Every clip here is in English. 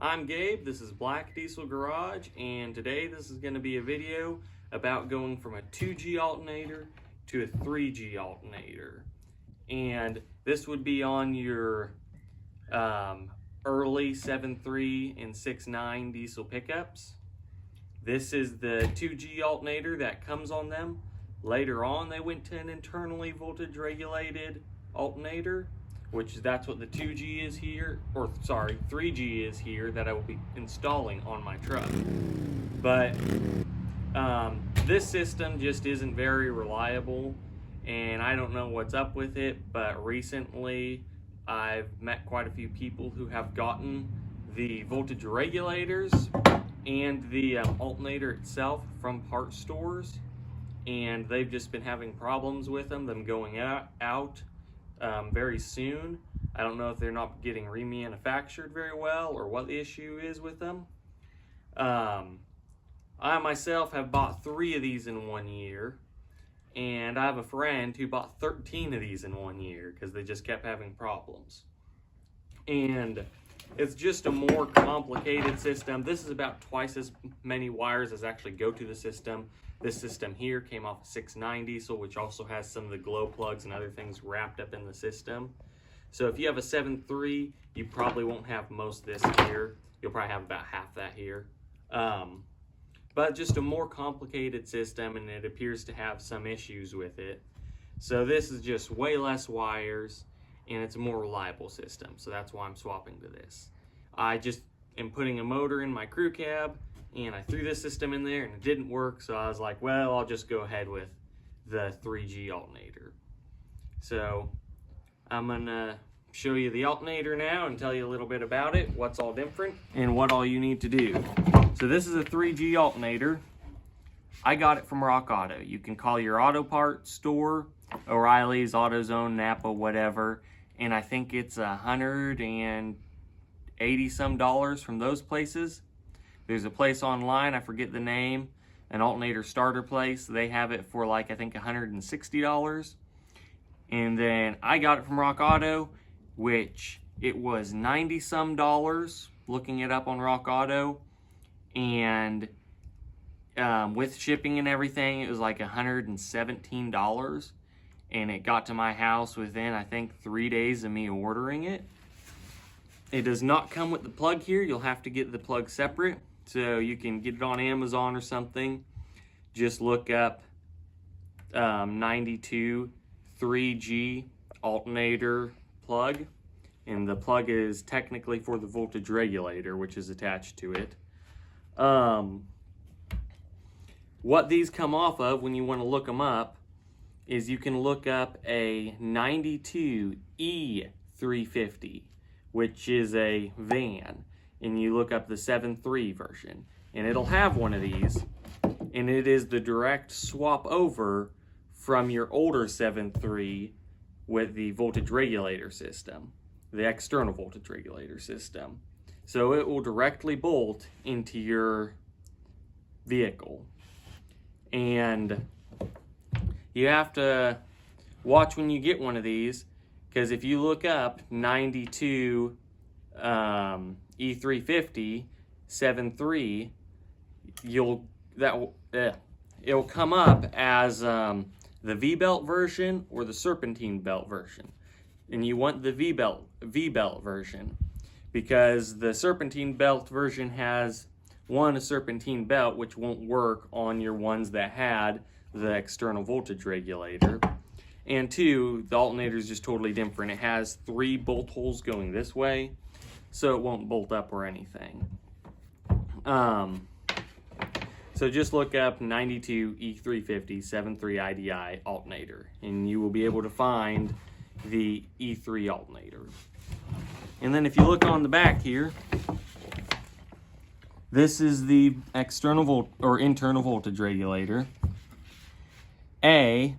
I'm Gabe, this is Black Diesel Garage, and today this is going to be a video about going from a 2G alternator to a 3G alternator. And this would be on your early 7.3 and 6.9 diesel pickups. This is the 2G alternator that comes on them. Later on they went to an internally voltage regulated alternator, which that's what the 2G is here, or sorry, 3G is here that I will be installing on my truck. But this system just isn't very reliable, and I don't know what's up with it, but recently I've met quite a few people who have gotten the voltage regulators and the alternator itself from part stores, and they've just been having problems with them going out very soon. I don't know if they're not getting remanufactured very well or what the issue is with them. I myself have bought 3 of these in 1 year, and I have a friend who bought 13 of these in 1 year because they just kept having problems. And it's just a more complicated system. This is about twice as many wires as actually go to the system. This system here came off a 6.9 diesel, which also has some of the glow plugs and other things wrapped up in the system. So if you have a 7.3, you probably won't have most of this here. You'll probably have about half that here. But just a more complicated system, and it appears to have some issues with it. So this is just way less wires, and it's a more reliable system. So that's why I'm swapping to this. I just am putting a motor in my crew cab, and I threw this system in there and it didn't work, so I was like, well, I'll just go ahead with the 3G alternator. So I'm gonna show you the alternator now and tell you a little bit about it, what's all different, and what all you need to do. So this is a 3G alternator. I got it from Rock Auto. You can call your auto parts store, O'Reilly's, AutoZone, Napa, whatever, and I think it's $180 some from those places. There's a place online, I forget the name, an alternator starter place. They have it for like, I think $160. And then I got it from Rock Auto, which it was $90 some, looking it up on Rock Auto. And with shipping and everything, it was like $117. And it got to my house within, I think, 3 days of me ordering it. It does not come with the plug here. You'll have to get the plug separate. So you can get it on Amazon or something. Just look up 92 3G alternator plug. And the plug is technically for the voltage regulator, which is attached to it. What these come off of when you want to look them up is you can look up a 92 E350, which is a van. And you look up the 7.3 version, and it'll have one of these, and it is the direct swap over from your older 7.3 with the voltage regulator system, the external voltage regulator system. So it will directly bolt into your vehicle. And you have to watch when you get one of these, because if you look up 92 E350 7.3, it'll come up as the V-belt version or the serpentine belt version, and you want the V-belt version because the serpentine belt version has a serpentine belt, which won't work on your ones that had the external voltage regulator, and 2, the alternator is just totally different. It has 3 bolt holes going this way, so it won't bolt up or anything. So just look up 92 E350 7.3 IDI alternator, and you will be able to find the E3 alternator. And then if you look on the back here, this is the external internal voltage regulator. A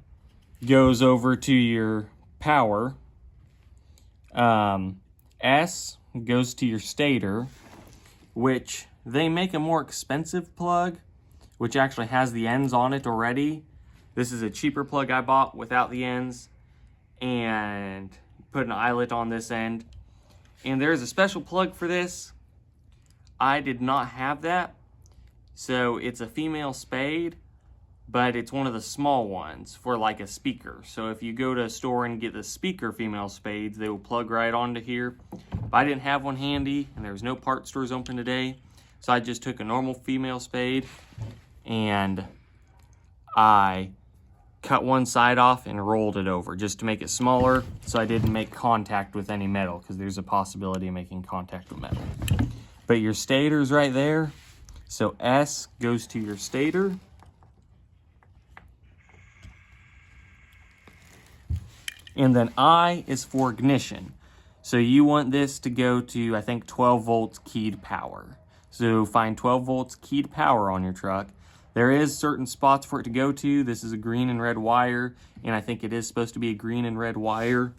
goes over to your power. S goes to your stator, which they make a more expensive plug, which actually has the ends on it already. This is a cheaper plug I bought without the ends, and put an eyelet on this end. And there's a special plug for this, I did not have that. So it's a female spade, but it's one of the small ones for like a speaker. So if you go to a store and get the speaker female spades, they will plug right onto here. But I didn't have one handy, and there was no part stores open today. So I just took a normal female spade and I cut one side off and rolled it over just to make it smaller, so I didn't make contact with any metal, because there's a possibility of making contact with metal. But your stator's right there. So S goes to your stator. And then I is for ignition. So you want this to go to, I think, 12 volts keyed power. So find 12 volts keyed power on your truck. There is certain spots for it to go to. This is a green and red wire, and I think it is supposed to be a green and red wire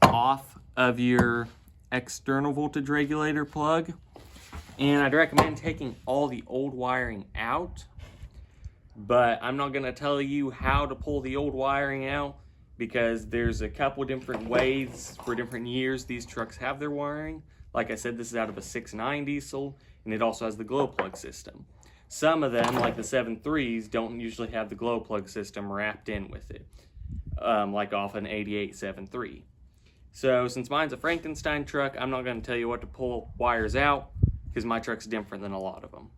off of your external voltage regulator plug. And I'd recommend taking all the old wiring out, but I'm not going to tell you how to pull the old wiring out, because there's a couple different ways for different years these trucks have their wiring. Like I said, this is out of a 6.9 diesel, and it also has the glow plug system. Some of them, like the 7.3s, don't usually have the glow plug system wrapped in with it, like off an 88 7.3. So since mine's a Frankenstein truck, I'm not going to tell you what to pull wires out, because my truck's different than a lot of them.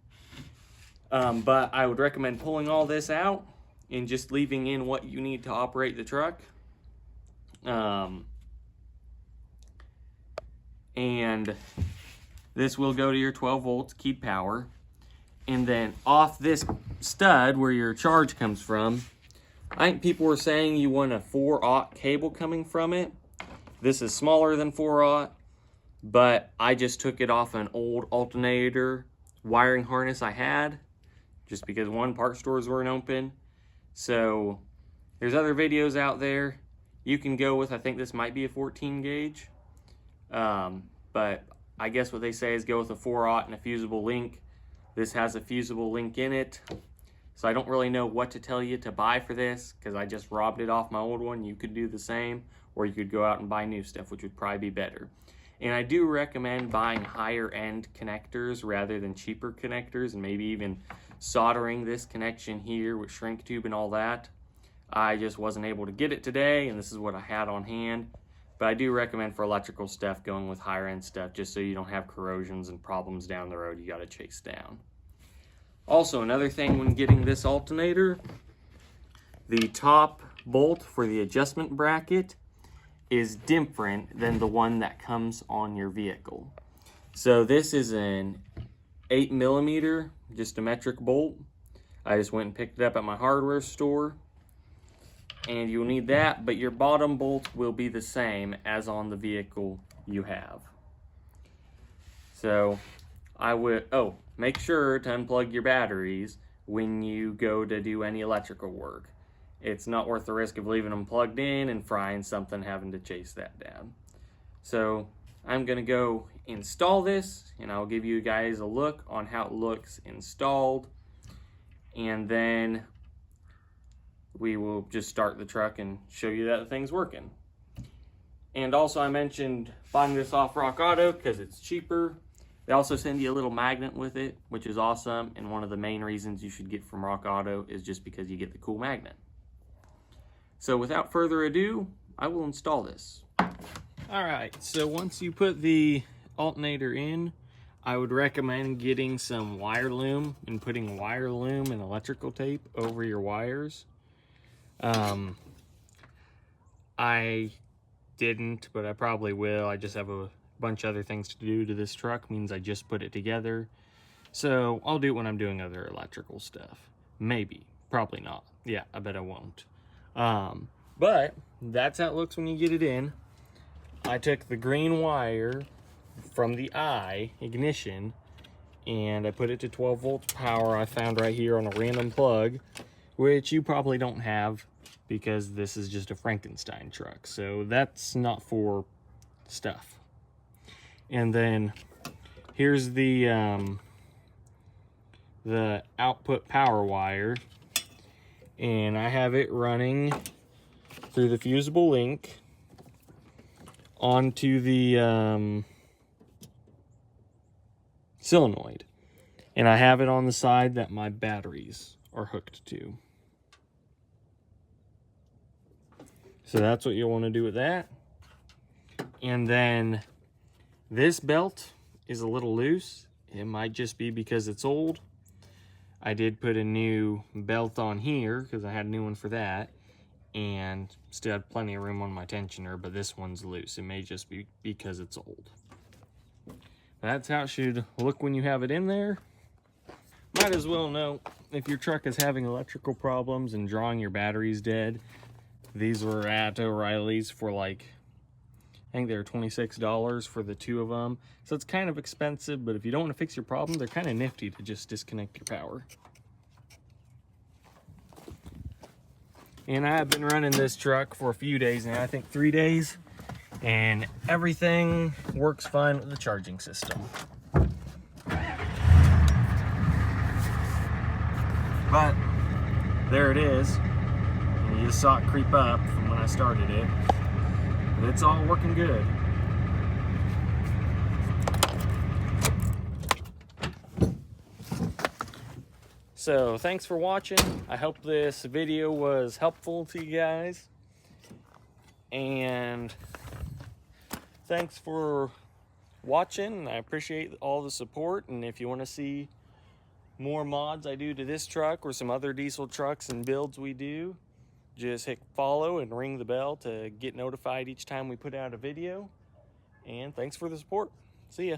But I would recommend pulling all this out and just leaving in what you need to operate the truck. And this will go to your 12 volts keyed power. And then off this stud where your charge comes from, I think people were saying you want a 4/0 cable coming from it. This is smaller than 4/0, but I just took it off an old alternator wiring harness I had, just because one, part stores weren't open. So there's other videos out there. You can go with, I think this might be a 14 gauge. But I guess what they say is go with a 4/0 and a fusible link. This has a fusible link in it. So I don't really know what to tell you to buy for this, because I just robbed it off my old one. You could do the same, or you could go out and buy new stuff, which would probably be better. And I do recommend buying higher end connectors rather than cheaper connectors, and maybe even soldering this connection here with shrink tube and all that. I just wasn't able to get it today, and this is what I had on hand. But I do recommend for electrical stuff going with higher end stuff, just so you don't have corrosions and problems down the road you got to chase down. Also, another thing when getting this alternator, the top bolt for the adjustment bracket is different than the one that comes on your vehicle. So this is an 8mm, just a metric bolt. I just went and picked it up at my hardware store. And you'll need that, but your bottom bolt will be the same as on the vehicle you have. So I would, make sure to unplug your batteries when you go to do any electrical work. It's not worth the risk of leaving them plugged in and frying something, having to chase that down. So I'm gonna go install this, and I'll give you guys a look on how it looks installed, and then we will just start the truck and show you that the thing's working. And also, I mentioned buying this off Rock Auto because it's cheaper. They also send you a little magnet with it, which is awesome, and one of the main reasons you should get from Rock Auto is just because you get the cool magnet. So without further ado, I will install this. Alright, so once you put the alternator in, I would recommend getting some wire loom and putting wire loom and electrical tape over your wires. I didn't, but I probably will. I just have a bunch of other things to do to this truck, means I just put it together. So I'll do it when I'm doing other electrical stuff. Maybe, probably not. Yeah, I bet I won't. But that's how it looks when you get it in. I took the green wire from the eye ignition and I put it to 12 volts power I found right here on a random plug, which you probably don't have because this is just a Frankenstein truck. So that's not for stuff. And then here's the output power wire, and I have it running through the fusible link onto the solenoid. And I have it on the side that my batteries are hooked to. So that's what you'll want to do with that. And then this belt is a little loose. It might just be because it's old. I did put a new belt on here because I had a new one for that. And still had plenty of room on my tensioner, but this one's loose. It may just be because it's old. That's how it should look when you have it in there. Might as well know, if your truck is having electrical problems and drawing your batteries dead, these were at O'Reilly's for like, I think they were $26 for the 2 of them. So it's kind of expensive, but if you don't want to fix your problem, they're kind of nifty to just disconnect your power. And I've been running this truck for a few days now, I think 3 days, and everything works fine with the charging system. But there it is. And you just saw it creep up from when I started it. But it's all working good. So thanks for watching. I hope this video was helpful to you guys. And thanks for watching. I appreciate all the support. And if you want to see more mods I do to this truck or some other diesel trucks and builds we do, just hit follow and ring the bell to get notified each time we put out a video. And thanks for the support. See ya.